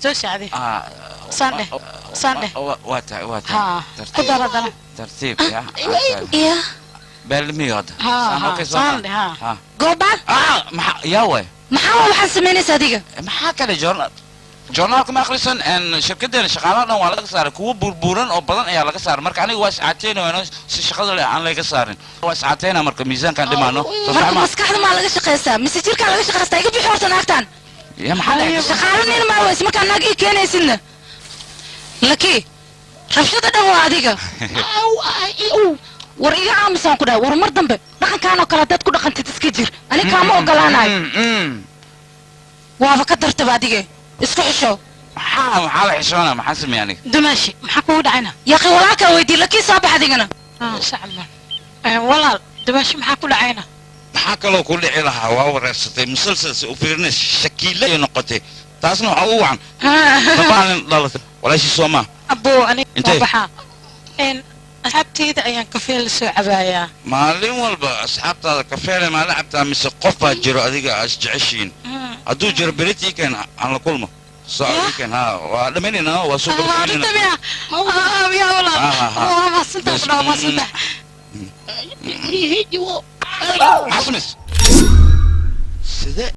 توسي عادي صندي صندي وات ها قدر هذا ترتيب يا بالميود ها صندي ها قبل يا وي محاول حسميني صديقة maxaa kale journaalka ma akhrisan shirkaddeena shaqaalaha dhan waa laga saaray kuwo burburan oo badan ayaa laga saaray marka aniga waa iscaateynayo si shaqada aan laga saarin waa iscaateyna marka miisaankaan dhimaano marka maskaxda maa laga shaqaystaa mise jirkaa laga shaqaystaa iga bixi horta naagtaan ya maxaa shaqaalanina maa weys markaa naag ii keenaysidna laki rabshada dhan waa adiga war iga aamusaan ku dhahay war mar dambe dhaqankaanoo kale haddaad ku dhaqantid iska jir ani kaama ogolaanayo waaba ka dartaba adige isku xisho maxaa la xishoona maxaa sameeyay aniga dumaashi maxaa kugu dhacayna yaqi walaalkaa weydii lakii soo bax adigana sacma walaal dumaashi maxaa ku dhacayna maxaa kaloo ku dhici lahaa waa wareersatay musalsalsi u fiirina shakiile ay noqotay taasna waxaa ugu wacan dabaalin dhalatay walaashii soomaa abuu aniga waa baxaa asxaabteyda ayaan kafee la soo cabayaa maalin walba asxaabtaada kafeele maa la cabtaa mise qof baa jiro adiga as jeceshiin hadduu jiro beritii keen aan la kulmo socodkeen ha waa dhamaynayna waa soo dhawaynayna sidee